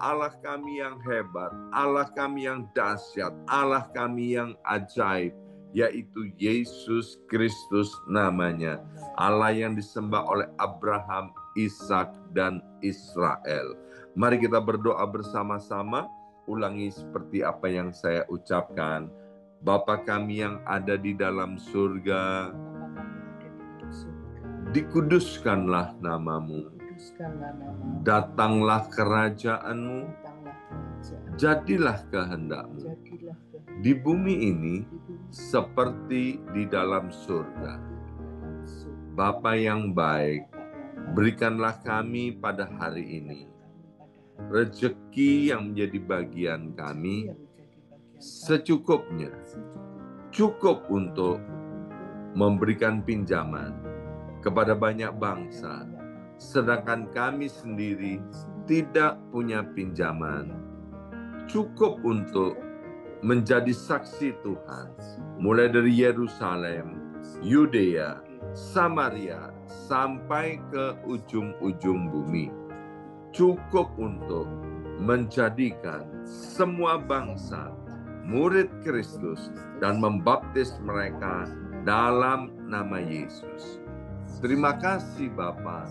Allah kami yang hebat, Allah kami yang dahsyat, Allah kami yang ajaib, yaitu Yesus Kristus namanya. Allah yang disembah oleh Abraham, Ishak, dan Israel. Mari kita berdoa bersama-sama. Ulangi seperti apa yang saya ucapkan. Bapa kami yang ada di dalam surga, dikuduskanlah namamu. Datanglah kerajaanmu, jadilah kehendakmu di bumi ini seperti di dalam surga. Bapa yang baik, berikanlah kami pada hari ini rezeki yang menjadi bagian kami secukupnya, cukup untuk memberikan pinjaman kepada banyak bangsa, sedangkan kami sendiri tidak punya pinjaman, cukup untuk menjadi saksi Tuhan, mulai dari Yerusalem, Yudea, Samaria, sampai ke ujung-ujung bumi. Cukup untuk menjadikan semua bangsa murid Kristus dan membaptis mereka dalam nama Yesus. Terima kasih Bapa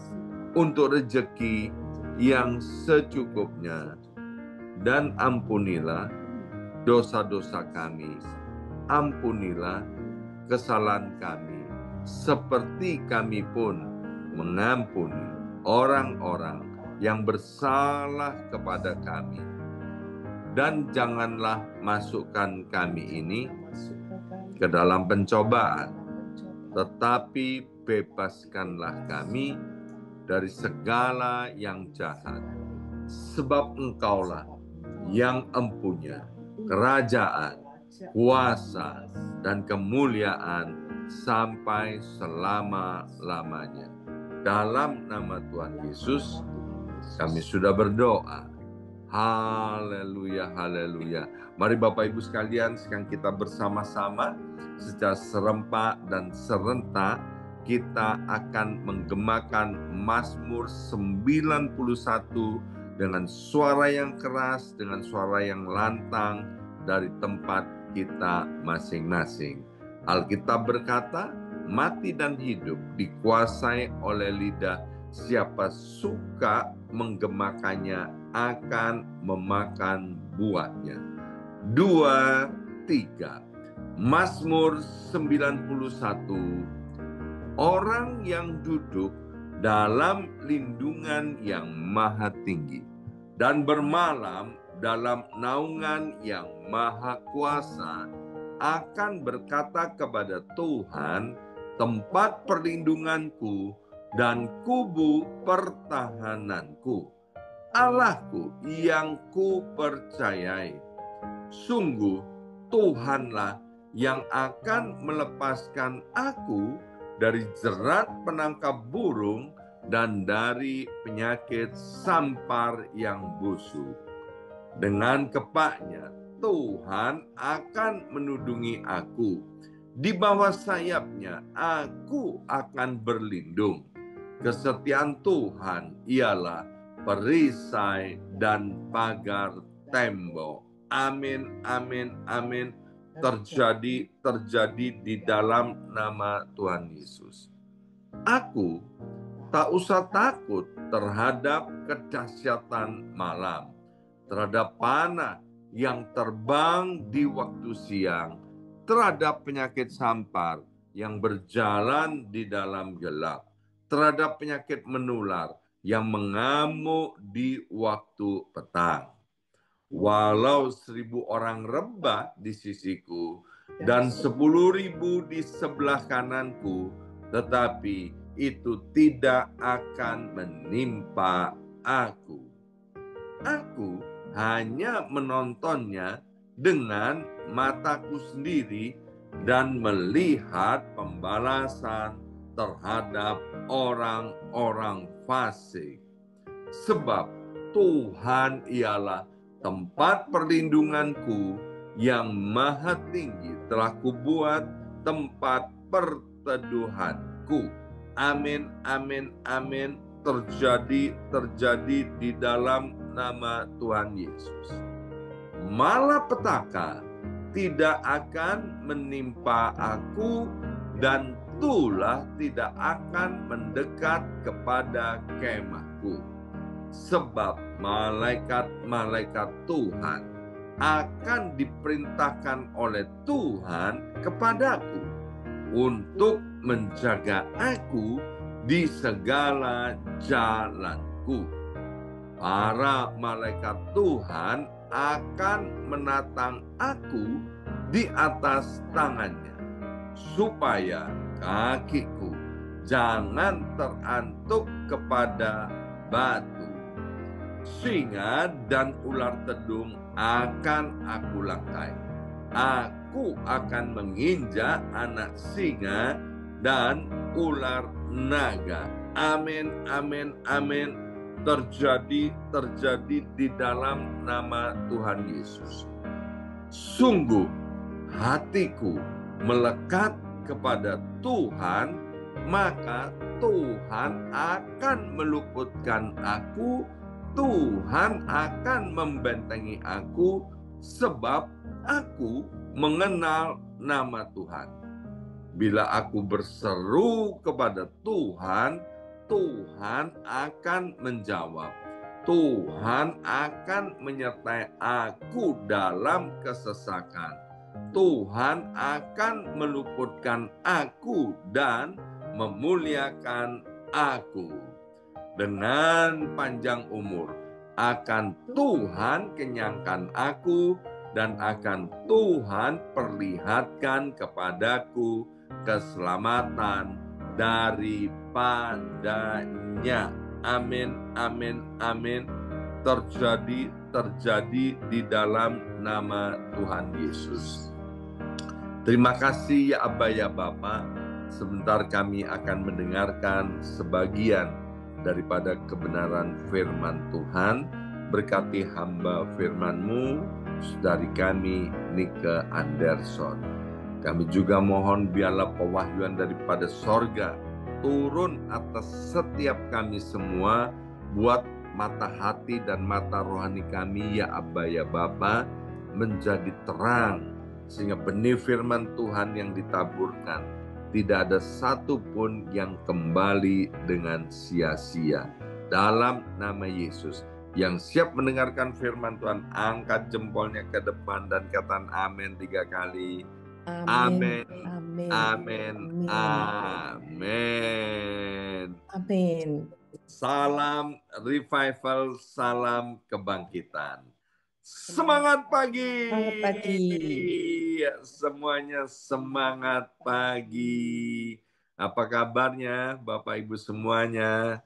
untuk rezeki yang secukupnya, dan ampunilah dosa-dosa kami, ampunilah kesalahan kami, seperti kami pun mengampuni orang-orang yang bersalah kepada kami. Dan janganlah masukkan kami ini ke dalam pencobaan, tetapi bebaskanlah kami dari segala yang jahat. Sebab Engkaulah yang empunya kerajaan, kuasa, dan kemuliaan sampai selama-lamanya. Dalam nama Tuhan Yesus, kami sudah berdoa. Haleluya, haleluya. Mari Bapak Ibu sekalian, sekarang kita bersama-sama secara serempak dan serentak kita akan menggemakan Mazmur 91 dengan suara yang keras, dengan suara yang lantang dari tempat kita masing-masing. Alkitab berkata, mati dan hidup dikuasai oleh lidah. Siapa suka menggemakannya akan memakan buahnya. 2, 3. Mazmur 91. Orang yang duduk dalam lindungan yang maha tinggi dan bermalam dalam naungan yang maha kuasa akan berkata kepada Tuhan, tempat perlindunganku dan kubu pertahananku, Allahku yang ku percayai. Sungguh Tuhanlah yang akan melepaskan aku dari jerat penangkap burung dan dari penyakit sampar yang busuk. Dengan kepaknya Tuhan akan menudungi aku. Di bawah sayapnya aku akan berlindung. Kesetiaan Tuhan ialah perisai dan pagar tembok. Amin, amin, amin. Terjadi di dalam nama Tuhan Yesus. Aku tak usah takut terhadap kedahsyatan malam, terhadap panah yang terbang di waktu siang, terhadap penyakit sampar yang berjalan di dalam gelap, terhadap penyakit menular yang mengamuk di waktu petang. Walau 1.000 orang rebah di sisiku dan 10.000 di sebelah kananku, tetapi itu tidak akan menimpa aku. Aku hanya menontonnya dengan mataku sendiri dan melihat pembalasan terhadap orang-orang fasik. Sebab Tuhan ialah tempat perlindunganku, yang maha tinggi telah kubuat tempat perteduhanku. Amin, amin, amin. Terjadi di dalam nama Tuhan Yesus. Malapetaka tidak akan menimpa aku, dan tulah tidak akan mendekat kepada kemahku. Sebab malaikat-malaikat Tuhan akan diperintahkan oleh Tuhan kepadaku untuk menjaga aku di segala jalanku. Para malaikat Tuhan akan menatang aku di atas tangannya, supaya kakiku jangan terantuk kepada batu. Singa dan ular tedung akan aku langkai. Aku akan menginjak anak singa dan ular naga. Amin, amin, amin. Terjadi di dalam nama Tuhan Yesus. Sungguh hatiku melekat kepada Tuhan, maka Tuhan akan meluputkan aku, Tuhan akan membentengi aku, sebab aku mengenal nama Tuhan. Bila aku berseru kepada Tuhan, Tuhan akan menjawab. Tuhan akan menyertai aku dalam kesesakan. Tuhan akan meluputkan aku dan memuliakan aku. Dengan panjang umur akan Tuhan kenyangkan aku, dan akan Tuhan perlihatkan kepadaku keselamatan daripadanya. Amin, amin, amin. Terjadi di dalam nama Tuhan Yesus. Terima kasih ya Abba ya Bapa. Sebentar kami akan mendengarkan sebagian daripada kebenaran firman Tuhan. Berkati hamba firman-Mu, saudari kami Nike Anderson. Kami juga mohon biarlah pewahyuan daripada sorga turun atas setiap kami semua, buat mata hati dan mata rohani kami ya Abba ya Bapa menjadi terang, sehingga benih firman Tuhan yang ditaburkan tidak ada satupun yang kembali dengan sia-sia. Dalam nama Yesus, yang siap mendengarkan firman Tuhan, angkat jempolnya ke depan dan katakan amin 3 kali. Amin, amin, amin. Amin. Salam revival, salam kebangkitan. Semangat pagi. Semangat pagi. Semuanya semangat pagi. Apa kabarnya Bapak Ibu semuanya?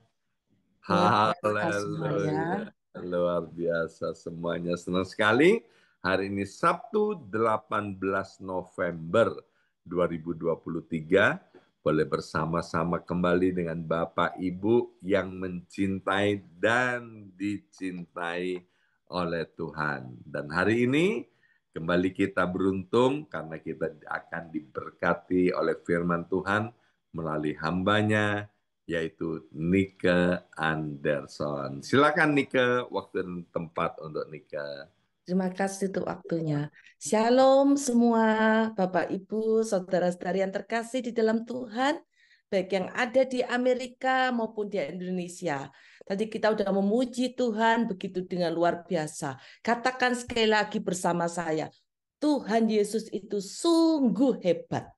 Haleluya. Luar biasa semuanya, senang sekali. Hari ini Sabtu 18 November 2023. Boleh bersama-sama kembali dengan Bapak Ibu yang mencintai dan dicintai oleh Tuhan. Dan hari ini kembali kita beruntung karena kita akan diberkati oleh firman Tuhan melalui hambanya, yaitu Nike Anderson. Silakan Nike, waktu dan tempat untuk Nike. Terima kasih untuk waktunya. Shalom semua Bapak Ibu, saudara-saudari yang terkasih di dalam Tuhan, baik yang ada di Amerika maupun di Indonesia. Tadi kita sudah memuji Tuhan begitu dengan luar biasa. Katakan sekali lagi bersama saya, Tuhan Yesus itu sungguh hebat.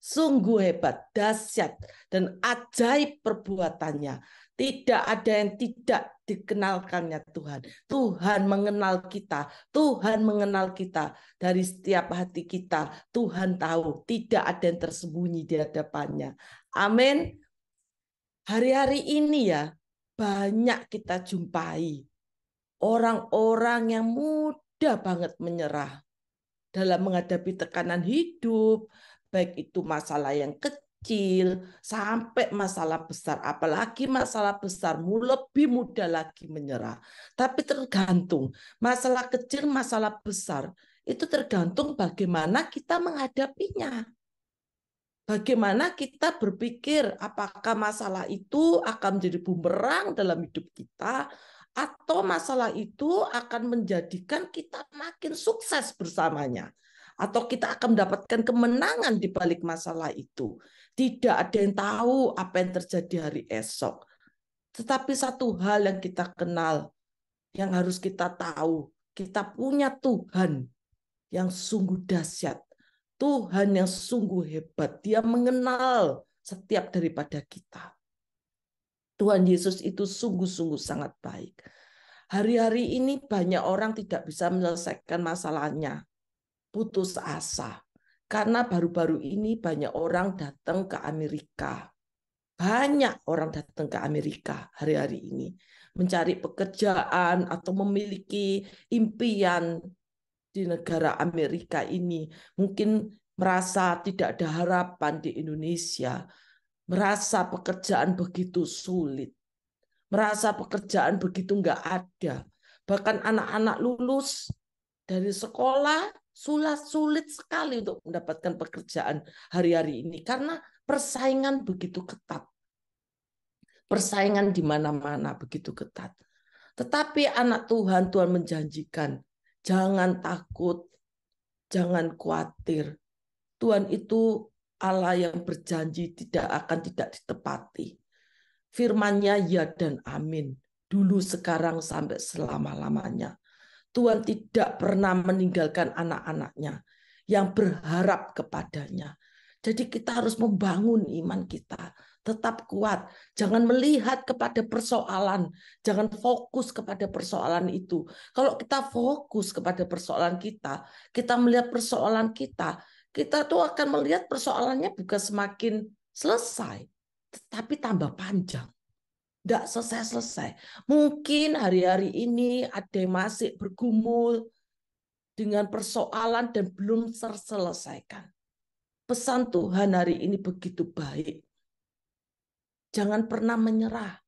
Sungguh hebat, dahsyat, dan ajaib perbuatannya. Tidak ada yang tidak dikenalkannya Tuhan. Tuhan mengenal kita. Tuhan mengenal kita. Dari setiap hati kita, Tuhan tahu. Tidak ada yang tersembunyi di hadapannya. Amin. Hari-hari ini ya, banyak kita jumpai orang-orang yang mudah banget menyerah dalam menghadapi tekanan hidup, baik itu masalah yang kecil sampai masalah besar, apalagi masalah besar lebih mudah lagi menyerah. Tapi tergantung masalah kecil, masalah besar itu tergantung bagaimana kita menghadapinya. Bagaimana kita berpikir apakah masalah itu akan menjadi bumerang dalam hidup kita atau masalah itu akan menjadikan kita makin sukses bersamanya, atau kita akan mendapatkan kemenangan di balik masalah itu. Tidak ada yang tahu apa yang terjadi hari esok. Tetapi satu hal yang kita kenal, yang harus kita tahu, kita punya Tuhan yang sungguh dahsyat. Tuhan yang sungguh hebat. Dia mengenal setiap daripada kita. Tuhan Yesus itu sungguh-sungguh sangat baik. Hari-hari ini banyak orang tidak bisa menyelesaikan masalahnya. Putus asa. Karena baru-baru ini banyak orang datang ke Amerika. Banyak orang datang ke Amerika hari-hari ini. Mencari pekerjaan atau memiliki impian di negara Amerika ini. Mungkin merasa tidak ada harapan di Indonesia. Merasa pekerjaan begitu sulit. Merasa pekerjaan begitu nggak ada. Bahkan anak-anak lulus dari sekolah sulit sekali untuk mendapatkan pekerjaan hari-hari ini. Karena persaingan begitu ketat. Persaingan di mana-mana begitu ketat. Tetapi anak Tuhan, Tuhan menjanjikan, jangan takut, jangan khawatir. Tuhan itu Allah yang berjanji tidak ditepati. Firman-Nya ya dan amin. Dulu, sekarang, sampai selama-lamanya. Tuhan tidak pernah meninggalkan anak-anaknya yang berharap kepadanya. Jadi kita harus membangun iman kita. Tetap kuat. Jangan melihat kepada persoalan. Jangan fokus kepada persoalan itu. Kalau kita fokus kepada persoalan kita melihat persoalan kita tuh akan melihat persoalannya bukan semakin selesai, tetapi tambah panjang. Tidak selesai-selesai. Mungkin hari-hari ini ada yang masih bergumul dengan persoalan dan belum terselesaikan. Pesan Tuhan hari ini begitu baik. Jangan pernah menyerah.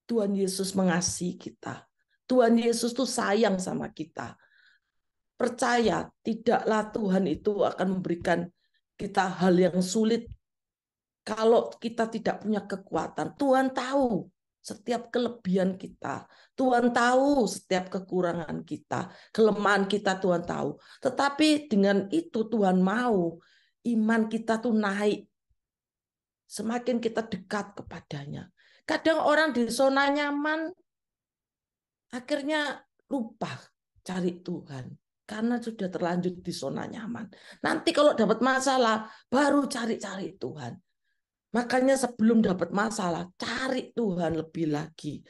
Tuhan Yesus mengasihi kita. Tuhan Yesus tuh sayang sama kita. Percaya, tidaklah Tuhan itu akan memberikan kita hal yang sulit kalau kita tidak punya kekuatan. Tuhan tahu setiap kelebihan kita. Tuhan tahu setiap kekurangan kita. Kelemahan kita Tuhan tahu. Tetapi dengan itu Tuhan mau iman kita tuh naik. Semakin kita dekat kepadanya. Kadang orang di zona nyaman akhirnya lupa cari Tuhan. Karena sudah terlanjur di zona nyaman. Nanti kalau dapat masalah, baru cari-cari Tuhan. Makanya sebelum dapat masalah, cari Tuhan lebih lagi.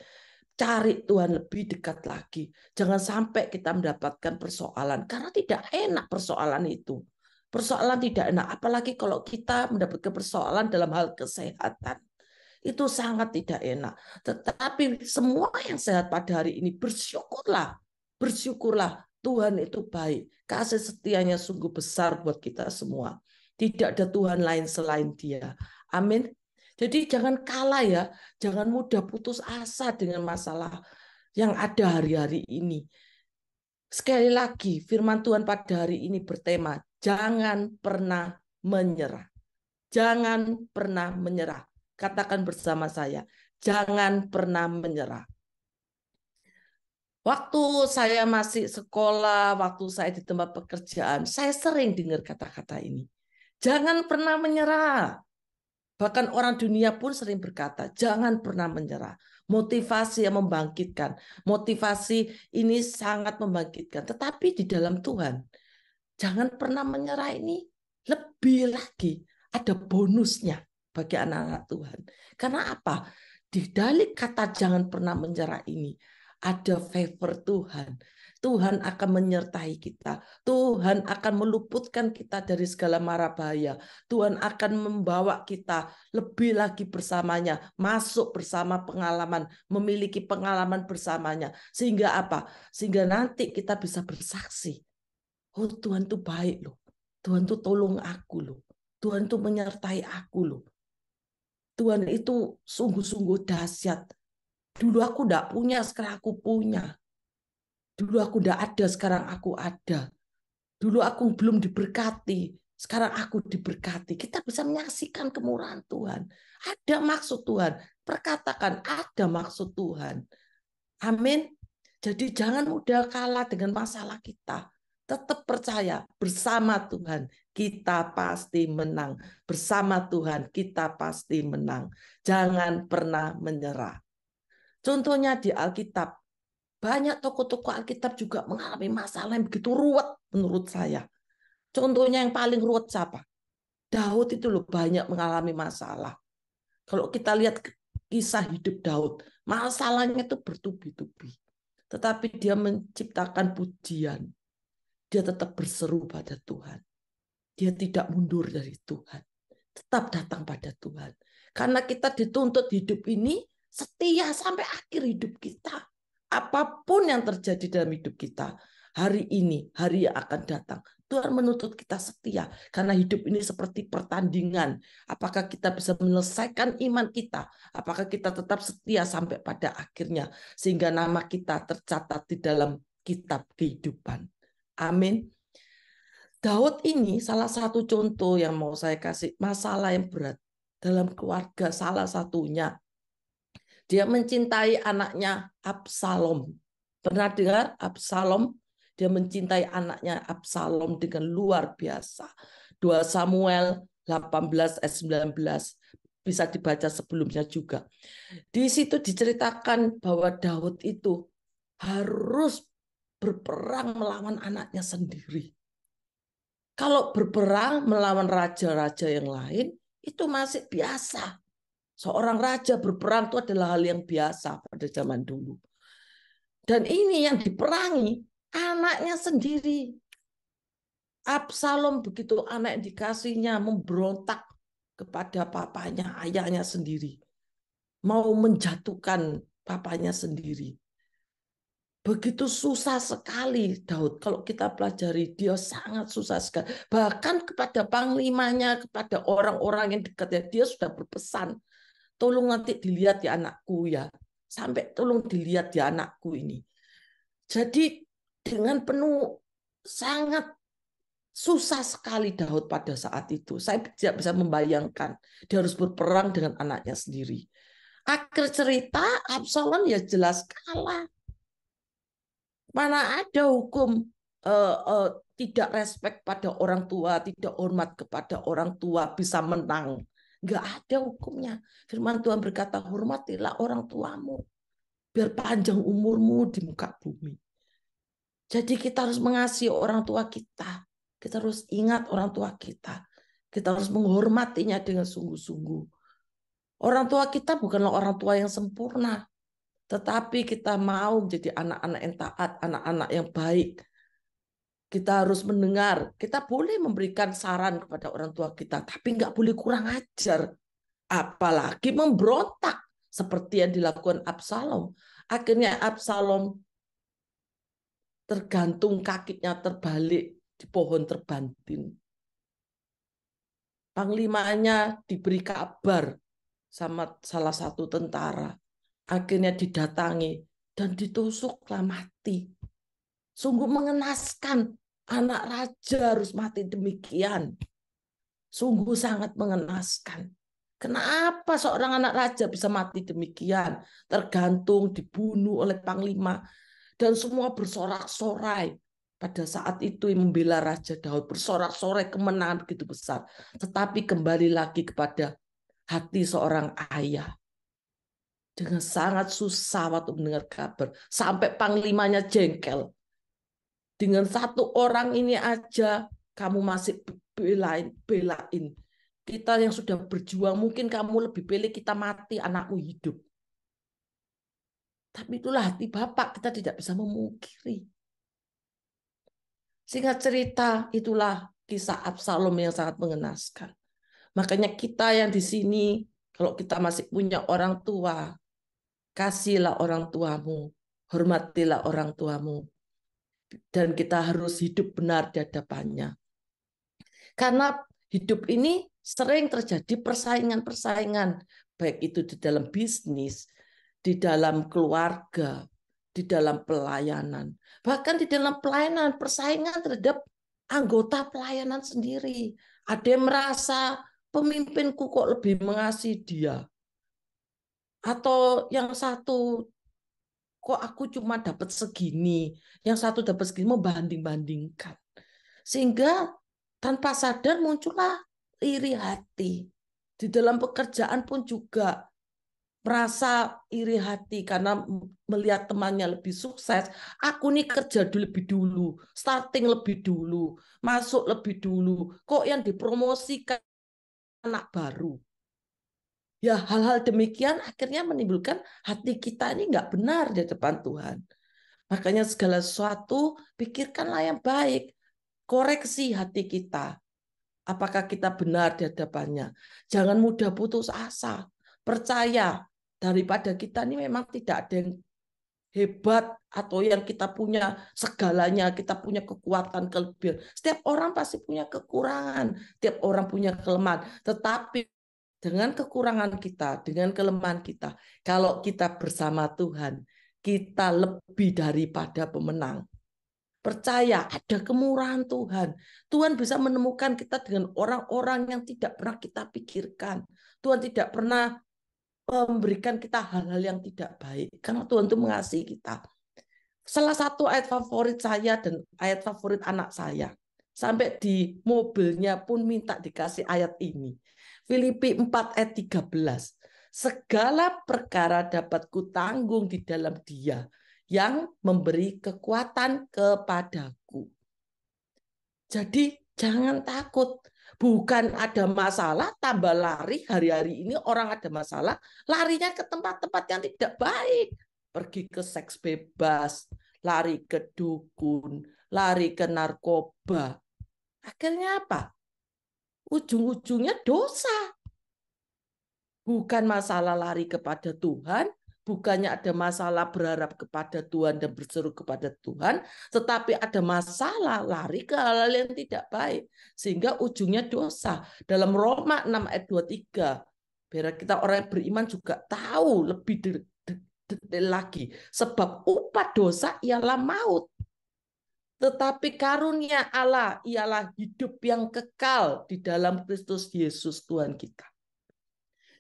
Cari Tuhan lebih dekat lagi. Jangan sampai kita mendapatkan persoalan. Karena tidak enak persoalan itu. Persoalan tidak enak. Apalagi kalau kita mendapatkan persoalan dalam hal kesehatan. Itu sangat tidak enak. Tetapi semua yang sehat pada hari ini, bersyukurlah. Bersyukurlah. Tuhan itu baik. Kasih setianya sungguh besar buat kita semua. Tidak ada Tuhan lain selain Dia. Amin. Jadi jangan kalah ya. Jangan mudah putus asa dengan masalah yang ada hari-hari ini. Sekali lagi, firman Tuhan pada hari ini bertema, jangan pernah menyerah. Jangan pernah menyerah. Katakan bersama saya, jangan pernah menyerah. Waktu saya masih sekolah, waktu saya di tempat pekerjaan, saya sering dengar kata-kata ini. Jangan pernah menyerah. Bahkan orang dunia pun sering berkata, jangan pernah menyerah. Motivasi yang membangkitkan. Motivasi ini sangat membangkitkan. Tetapi di dalam Tuhan, jangan pernah menyerah ini lebih lagi. Ada bonusnya bagi anak-anak Tuhan. Karena apa? Di balik kata jangan pernah menyerah ini, ada favor Tuhan. Tuhan akan menyertai kita. Tuhan akan meluputkan kita dari segala mara bahaya. Tuhan akan membawa kita lebih lagi bersamanya. Masuk bersama pengalaman. Memiliki pengalaman bersamanya. Sehingga apa? Sehingga nanti kita bisa bersaksi. Oh, Tuhan tuh baik loh. Tuhan tuh tolong aku loh. Tuhan tuh menyertai aku loh. Tuhan itu sungguh-sungguh dahsyat. Dulu aku tidak punya, sekarang aku punya. Dulu aku tidak ada, sekarang aku ada. Dulu aku belum diberkati, sekarang aku diberkati. Kita bisa menyaksikan kemurahan Tuhan. Ada maksud Tuhan. Perkatakan ada maksud Tuhan. Amin. Jadi jangan mudah kalah dengan masalah kita. Tetap percaya bersama Tuhan kita pasti menang. Bersama Tuhan kita pasti menang. Jangan pernah menyerah. Contohnya di Alkitab, banyak tokoh-tokoh Alkitab juga mengalami masalah yang begitu ruwet menurut saya. Contohnya yang paling ruwet siapa? Daud itu loh banyak mengalami masalah. Kalau kita lihat kisah hidup Daud, masalahnya itu bertubi-tubi. Tetapi dia menciptakan pujian. Dia tetap berseru pada Tuhan. Dia tidak mundur dari Tuhan. Tetap datang pada Tuhan. Karena kita dituntut hidup ini setia sampai akhir hidup kita. Apapun yang terjadi dalam hidup kita, hari ini, hari yang akan datang, Tuhan menuntut kita setia. Karena hidup ini seperti pertandingan. Apakah kita bisa menyelesaikan iman kita? Apakah kita tetap setia sampai pada akhirnya? Sehingga nama kita tercatat di dalam kitab kehidupan. Amin. Daud ini salah satu contoh yang mau saya kasih, masalah yang berat dalam keluarga salah satunya. Dia mencintai anaknya Absalom. Pernah dengar Absalom? Dia mencintai anaknya Absalom dengan luar biasa. 2 Samuel 18 ayat 19. Bisa dibaca sebelumnya juga. Di situ diceritakan bahwa Daud itu harus berperang melawan anaknya sendiri. Kalau berperang melawan raja-raja yang lain, itu masih biasa. Seorang raja berperang itu adalah hal yang biasa pada zaman dulu. Dan ini yang diperangi anaknya sendiri. Absalom begitu anak yang dikasihnya memberontak kepada papanya, ayahnya sendiri. Mau menjatuhkan papanya sendiri. Begitu susah sekali Daud. Kalau kita pelajari, dia sangat susah sekali. Bahkan kepada panglimanya, kepada orang-orang yang dekatnya, dia sudah berpesan, tolong nanti dilihat ya anakku ya. Sampai tolong dilihat ya anakku ini. Jadi dengan penuh sangat susah sekali Daud pada saat itu. Saya tidak bisa membayangkan. Dia harus berperang dengan anaknya sendiri. Akhir cerita, Absalom ya jelas kalah. Mana ada hukum tidak respect pada orang tua, tidak hormat kepada orang tua bisa menang. Nggak ada hukumnya. Firman Tuhan berkata, hormatilah orang tuamu. Biar panjang umurmu di muka bumi. Jadi kita harus mengasihi orang tua kita. Kita harus ingat orang tua kita. Kita harus menghormatinya dengan sungguh-sungguh. Orang tua kita bukanlah orang tua yang sempurna. Tetapi kita mau menjadi anak-anak yang taat, anak-anak yang baik. Kita harus mendengar. Kita boleh memberikan saran kepada orang tua kita, tapi nggak boleh kurang ajar. Apalagi memberontak seperti yang dilakukan Absalom. Akhirnya Absalom tergantung kakinya terbalik di pohon terbantin. Panglimanya diberi kabar sama salah satu tentara. Akhirnya didatangi dan ditusuklah mati. Sungguh mengenaskan, anak raja harus mati demikian. Sungguh sangat mengenaskan. Kenapa seorang anak raja bisa mati demikian? Tergantung, dibunuh oleh panglima. Dan semua bersorak-sorai. Pada saat itu membela Raja Daud. Bersorak-sorai kemenangan begitu besar. Tetapi kembali lagi kepada hati seorang ayah. Dengan sangat susah waktu mendengar kabar. Sampai panglimanya jengkel. Dengan satu orang ini aja kamu masih belain. Kita yang sudah berjuang, mungkin kamu lebih pilih kita mati, anakmu hidup. Tapi itulah hati Bapak, kita tidak bisa memungkiri. Singkat cerita, itulah kisah Absalom yang sangat mengenaskan. Makanya kita yang di sini, kalau kita masih punya orang tua, kasihlah orang tuamu, hormatilah orang tuamu. Dan kita harus hidup benar di hadapannya. Karena hidup ini sering terjadi persaingan-persaingan, baik itu di dalam bisnis, di dalam keluarga, di dalam pelayanan. Bahkan di dalam pelayanan, persaingan terhadap anggota pelayanan sendiri. Ada yang merasa pemimpinku kok lebih mengasihi dia. Atau yang satu kok aku cuma dapat segini, yang satu dapat segini, membanding-bandingkan. Sehingga tanpa sadar muncullah iri hati. Di dalam pekerjaan pun juga merasa iri hati karena melihat temannya lebih sukses. Aku nih kerja lebih dulu, starting lebih dulu, masuk lebih dulu. Kok yang dipromosikan anak baru? Ya hal-hal demikian akhirnya menimbulkan hati kita ini nggak benar di depan Tuhan. Makanya segala sesuatu pikirkanlah yang baik. Koreksi hati kita. Apakah kita benar di hadapannya? Jangan mudah putus asa. Percaya daripada kita ini memang tidak ada yang hebat atau yang kita punya segalanya, kita punya kekuatan, kelebihan. Setiap orang pasti punya kekurangan, setiap orang punya kelemahan. Tetapi dengan kekurangan kita, dengan kelemahan kita, kalau kita bersama Tuhan, kita lebih daripada pemenang. Percaya ada kemurahan Tuhan. Tuhan bisa menemukan kita dengan orang-orang yang tidak pernah kita pikirkan. Tuhan tidak pernah memberikan kita hal-hal yang tidak baik. Karena Tuhan itu mengasihi kita. Salah satu ayat favorit saya dan ayat favorit anak saya. Sampai di mobilnya pun minta dikasih ayat ini. Filipi 4 ayat 13. Segala perkara dapat kutanggung di dalam Dia yang memberi kekuatan kepadaku. Jadi jangan takut. Bukan ada masalah, tambah lari. Hari-hari ini orang ada masalah, larinya ke tempat-tempat yang tidak baik. Pergi ke seks bebas, lari ke dukun, lari ke narkoba. Akhirnya apa? Ujung-ujungnya dosa. Bukan masalah lari kepada Tuhan, bukannya ada masalah berharap kepada Tuhan dan berseru kepada Tuhan, tetapi ada masalah lari ke hal-hal yang tidak baik, sehingga ujungnya dosa. Dalam Roma 6 ayat 23, biar kita orang yang beriman juga tahu lebih detail lagi, sebab upah dosa ialah maut. Tetapi karunia Allah ialah hidup yang kekal di dalam Kristus Yesus Tuhan kita.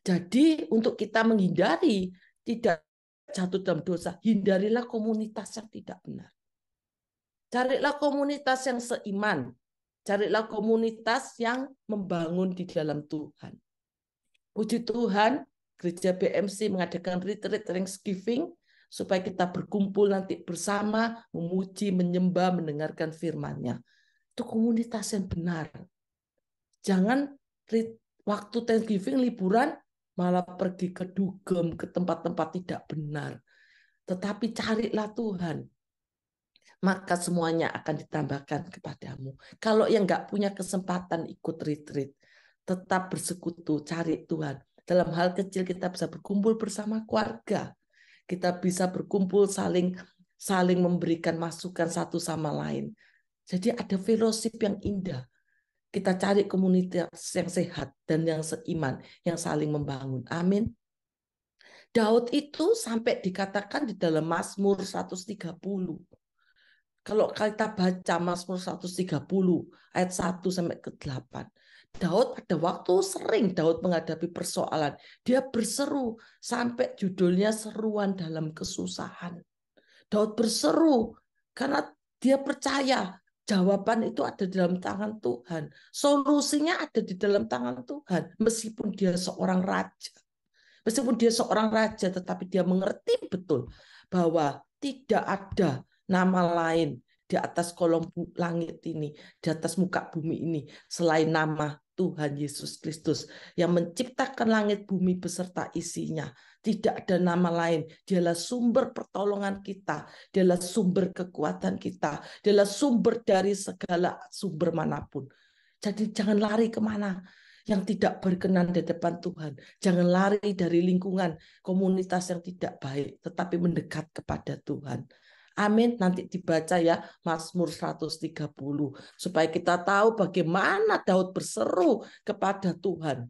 Jadi untuk kita menghindari tidak jatuh dalam dosa, hindarilah komunitas yang tidak benar. Carilah komunitas yang seiman. Carilah komunitas yang membangun di dalam Tuhan. Puji Tuhan, Gereja BMC mengadakan retreat Thanksgiving supaya kita berkumpul nanti bersama, memuji, menyembah, mendengarkan firman-Nya. Itu komunitas yang benar. Jangan waktu Thanksgiving liburan malah pergi ke dugem, ke tempat-tempat tidak benar. Tetapi carilah Tuhan, maka semuanya akan ditambahkan kepadamu. Kalau yang nggak punya kesempatan ikut retreat, tetap bersekutu, cari Tuhan. Dalam hal kecil kita bisa berkumpul bersama keluarga. Kita bisa berkumpul saling memberikan masukan satu sama lain. Jadi ada fellowship yang indah. Kita cari komunitas yang sehat dan yang seiman, yang saling membangun. Amin. Daud itu sampai dikatakan di dalam Mazmur 130. Kalau kita baca Mazmur 130 ayat 1 sampai ke 8. Daud pada waktu sering Daud menghadapi persoalan. Dia berseru sampai judulnya seruan dalam kesusahan. Daud berseru karena dia percaya jawaban itu ada di dalam tangan Tuhan. Solusinya ada di dalam tangan Tuhan. Meskipun dia seorang raja. Meskipun dia seorang raja, tetapi dia mengerti betul bahwa tidak ada nama lain di atas kolong langit ini, di atas muka bumi ini, selain nama Tuhan Yesus Kristus yang menciptakan langit bumi beserta isinya. Tidak ada nama lain. Dialah sumber pertolongan kita. Dialah sumber kekuatan kita. Dialah sumber dari segala sumber manapun. Jadi jangan lari kemana yang tidak berkenan di depan Tuhan. Jangan lari dari lingkungan komunitas yang tidak baik, tetapi mendekat kepada Tuhan. Amin. Nanti dibaca ya Mazmur 130 supaya kita tahu bagaimana Daud berseru kepada Tuhan.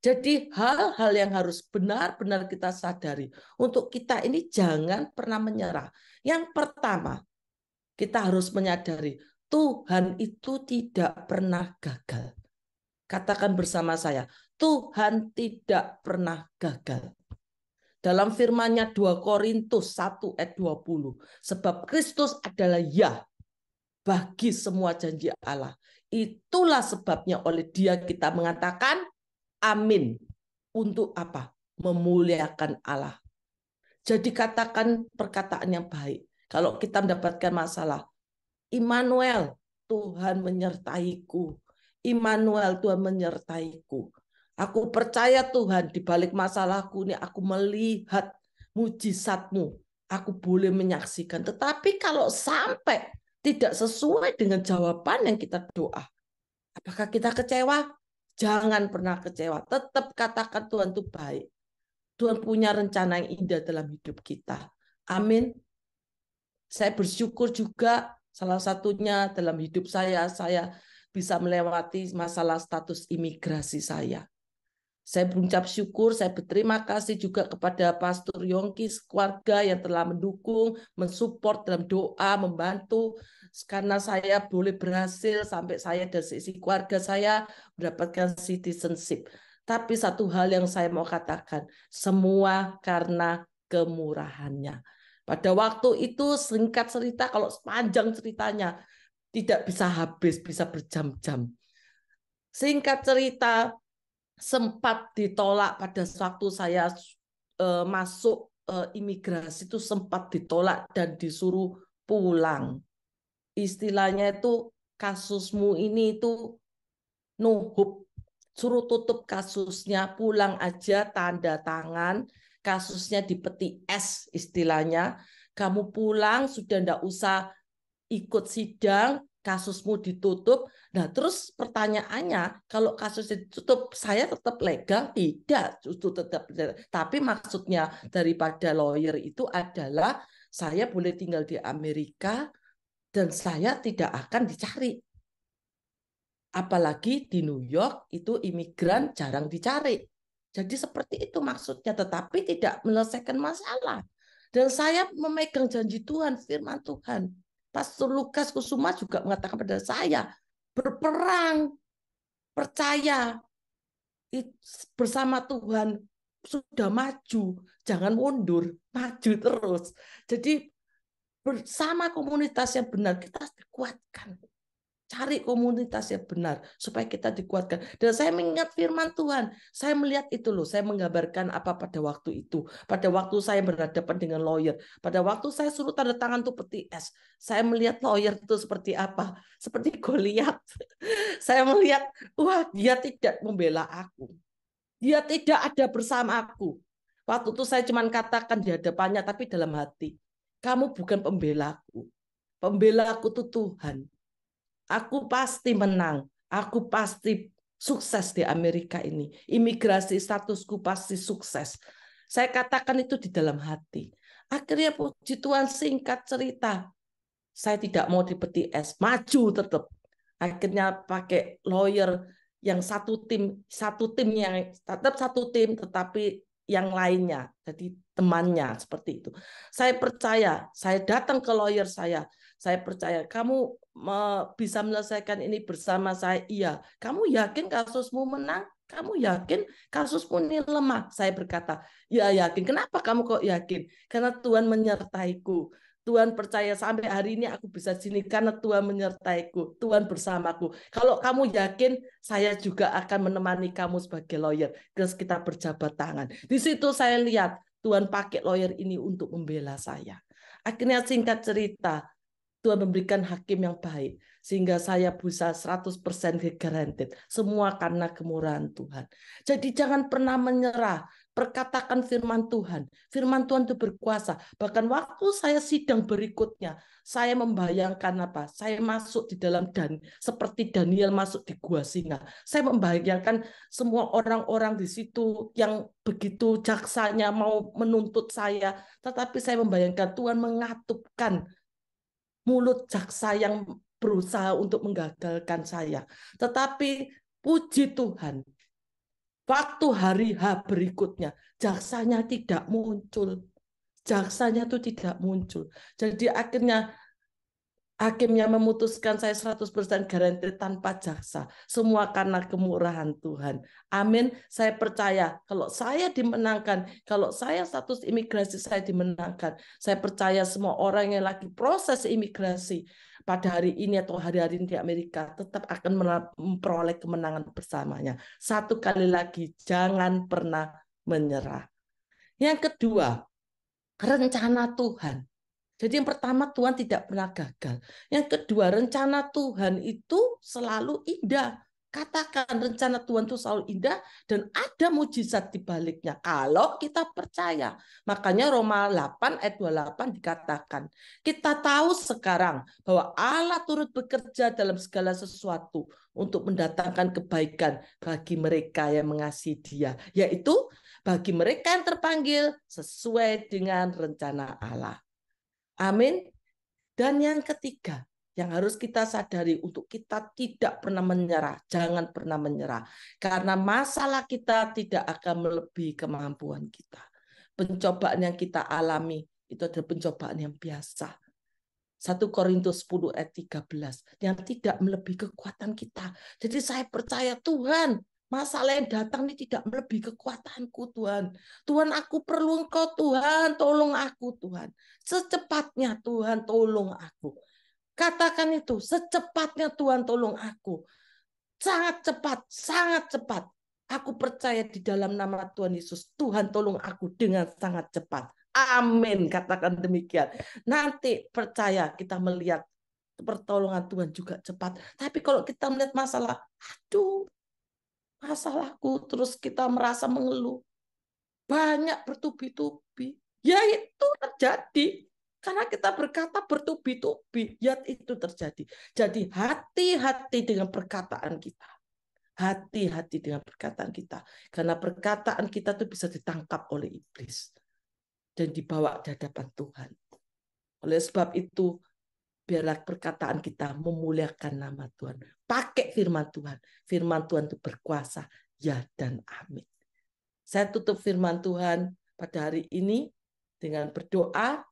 Jadi hal-hal yang harus benar-benar kita sadari untuk kita ini jangan pernah menyerah. Yang pertama, kita harus menyadari Tuhan itu tidak pernah gagal. Katakan bersama saya, Tuhan tidak pernah gagal. Dalam firman-Nya 2 Korintus 1 ayat 20. Sebab Kristus adalah ya bagi semua janji Allah. Itulah sebabnya oleh Dia kita mengatakan amin. Untuk apa? Memuliakan Allah. Jadi katakan perkataan yang baik. Kalau kita mendapatkan masalah, Immanuel, Tuhan menyertaiku. Immanuel, Tuhan menyertaiku. Aku percaya Tuhan, di balik masalahku ini aku melihat mujizat-Mu. Aku boleh menyaksikan. Tetapi kalau sampai tidak sesuai dengan jawaban yang kita doa, apakah kita kecewa? Jangan pernah kecewa. Tetap katakan Tuhan itu baik. Tuhan punya rencana yang indah dalam hidup kita. Amin. Saya bersyukur juga salah satunya dalam hidup saya bisa melewati masalah status imigrasi saya. Saya berucap syukur, saya berterima kasih juga kepada Pastor Yongki, keluarga yang telah mendukung, mensupport dalam doa, membantu, karena saya boleh berhasil sampai saya dan sisi keluarga saya mendapatkan citizenship. Tapi satu hal yang saya mau katakan, semua karena kemurahannya. Pada waktu itu singkat cerita, kalau sepanjang ceritanya tidak bisa habis, bisa berjam-jam. Singkat cerita, sempat ditolak pada waktu saya masuk imigrasi itu sempat ditolak dan disuruh pulang. Istilahnya itu kasusmu ini itu nuhub, suruh tutup kasusnya, pulang aja tanda tangan, kasusnya dipeti es istilahnya. Kamu pulang sudah ndak usah ikut sidang, kasusmu ditutup. Nah, terus pertanyaannya, kalau kasusnya ditutup, saya tetap legal? Tidak, justru tetap. Tapi maksudnya daripada lawyer itu adalah saya boleh tinggal di Amerika dan saya tidak akan dicari. Apalagi di New York itu imigran jarang dicari. Jadi seperti itu maksudnya, tetapi tidak menyelesaikan masalah. Dan saya memegang janji Tuhan, firman Tuhan. Pastor Lukas Kusuma juga mengatakan pada saya, berperang, percaya, bersama Tuhan, sudah maju, jangan mundur, maju terus. Jadi bersama komunitas yang benar, kita harus dikuatkan. Cari komunitas yang benar supaya kita dikuatkan. Dan saya mengingat firman Tuhan. Saya melihat itu loh. Saya menggambarkan apa pada waktu itu. Pada waktu saya berhadapan dengan lawyer. Pada waktu saya suruh tanda tangan tuh peti es. Saya melihat lawyer itu seperti apa. Seperti Goliat. Saya melihat, wah dia tidak membela aku. Dia tidak ada bersama aku. Waktu itu saya cuma katakan di hadapannya, tapi dalam hati. Kamu bukan pembelaku. Pembelaku itu Tuhan. Aku pasti menang. Aku pasti sukses di Amerika ini. Imigrasi statusku pasti sukses. Saya katakan itu di dalam hati. Akhirnya puji Tuhan singkat cerita. Saya tidak mau dipeti es. Maju tetap. Akhirnya pakai lawyer yang satu tim yang tetap satu tim, tetapi yang lainnya. Jadi temannya seperti itu. Saya percaya. Saya datang ke lawyer saya. Saya percaya kamu bisa menyelesaikan ini bersama saya. Iya. Kamu yakin kasusmu menang? Kamu yakin kasusmu ini lemah? Saya berkata, ya yakin. Kenapa kamu kok yakin? Karena Tuhan menyertaiku. Tuhan percaya sampai hari ini aku bisa sini karena Tuhan menyertaiku. Tuhan bersamaku. Kalau kamu yakin, saya juga akan menemani kamu sebagai lawyer. Terus kita berjabat tangan. Di situ saya lihat Tuhan pakai lawyer ini untuk membela saya. Akhirnya singkat cerita, Tuhan memberikan hakim yang baik sehingga saya bisa 100% guaranteed. Semua karena kemurahan Tuhan. Jadi jangan pernah menyerah. Perkatakan firman Tuhan. Firman Tuhan itu berkuasa. Bahkan waktu saya sidang berikutnya, saya membayangkan apa? Saya masuk di dalam seperti Daniel masuk di gua singa. Saya membayangkan semua orang-orang di situ yang begitu jaksanya mau menuntut saya, tetapi saya membayangkan Tuhan mengatupkan mulut jaksa yang berusaha untuk menggagalkan saya. Tetapi puji Tuhan, waktu hari H berikutnya, jaksanya tidak muncul. Jaksanya itu tidak muncul. Jadi akhirnya Hakimnya memutuskan saya 100% garansi tanpa jaksa. Semua karena kemurahan Tuhan. Amin. Saya percaya kalau saya dimenangkan, kalau saya status imigrasi saya dimenangkan, saya percaya semua orang yang lagi proses imigrasi pada hari ini atau hari-hari ini di Amerika tetap akan memperoleh kemenangan bersamanya. Satu kali lagi, jangan pernah menyerah. Yang kedua, rencana Tuhan. Jadi yang pertama, Tuhan tidak pernah gagal. Yang kedua, rencana Tuhan itu selalu indah. Katakan rencana Tuhan itu selalu indah dan ada mujizat di baliknya. Kalau kita percaya. Makanya Roma 8 ayat 28 dikatakan. Kita tahu sekarang bahwa Allah turut bekerja dalam segala sesuatu untuk mendatangkan kebaikan bagi mereka yang mengasihi Dia. Yaitu bagi mereka yang terpanggil sesuai dengan rencana Allah. Amin. Dan yang ketiga, yang harus kita sadari untuk kita tidak pernah menyerah. Jangan pernah menyerah. Karena masalah kita tidak akan melebihi kemampuan kita. Pencobaan yang kita alami itu adalah pencobaan yang biasa. 1 Korintus 10 ayat 13. Yang tidak melebihi kekuatan kita. Jadi saya percaya Tuhan, masalah yang datang ini tidak melebihi kekuatanku Tuhan. Tuhan, aku perlu Engkau Tuhan, tolong aku Tuhan. Secepatnya Tuhan, tolong aku. Katakan itu, secepatnya Tuhan, tolong aku. Sangat cepat, sangat cepat. Aku percaya di dalam nama Tuhan Yesus, Tuhan tolong aku dengan sangat cepat. Amin, katakan demikian. Nanti percaya kita melihat pertolongan Tuhan juga cepat. Tapi kalau kita melihat masalah, aduh, masalahku, terus kita merasa mengeluh, banyak bertubi-tubi. Ya itu terjadi. Karena kita berkata bertubi-tubi, ya itu terjadi. Jadi hati-hati dengan perkataan kita. Hati-hati dengan perkataan kita. Karena perkataan kita itu bisa ditangkap oleh iblis. Dan dibawa di hadapan Tuhan. Oleh sebab itu, biarlah perkataan kita memuliakan nama Tuhan. Pakai firman Tuhan. Firman Tuhan itu berkuasa. Ya dan amin. Saya tutup firman Tuhan pada hari ini dengan berdoa.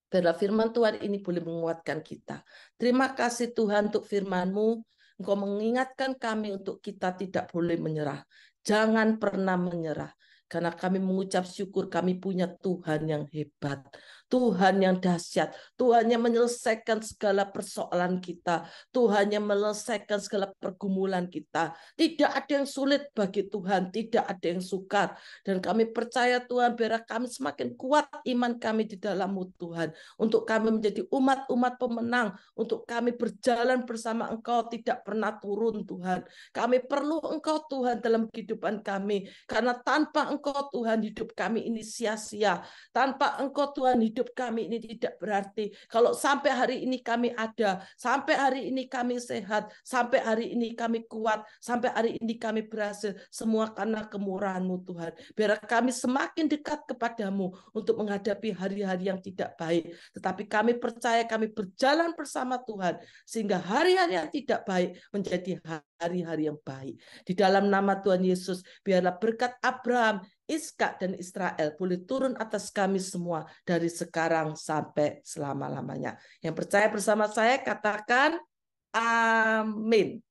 Biarlah firman Tuhan ini boleh menguatkan kita. Terima kasih Tuhan untuk firman-Mu. Engkau mengingatkan kami untuk kita tidak boleh menyerah. Jangan pernah menyerah. Karena kami mengucap syukur kami punya Tuhan yang hebat. Tuhan yang dahsyat. Tuhan yang menyelesaikan segala persoalan kita. Tuhan yang menyelesaikan segala pergumulan kita. Tidak ada yang sulit bagi Tuhan. Tidak ada yang sukar. Dan kami percaya Tuhan, biar kami semakin kuat iman kami di dalam-Mu Tuhan. Untuk kami menjadi umat-umat pemenang. Untuk kami berjalan bersama Engkau tidak pernah turun Tuhan. Kami perlu Engkau Tuhan dalam kehidupan kami. Karena tanpa Engkau Tuhan hidup kami ini sia-sia. Tanpa Engkau Tuhan hidup kami ini tidak berarti. Kalau sampai hari ini kami ada, sampai hari ini kami sehat, sampai hari ini kami kuat, sampai hari ini kami berhasil, semua karena kemurahan-Mu Tuhan. Biar kami semakin dekat kepadamu untuk menghadapi hari-hari yang tidak baik. Tetapi kami percaya kami berjalan bersama Tuhan sehingga hari-hari yang tidak baik menjadi hari-hari yang baik. Di dalam nama Tuhan Yesus, biarlah berkat Abraham, Ishak dan Israel boleh turun atas kami semua dari sekarang sampai selama-lamanya. Yang percaya bersama saya katakan amin.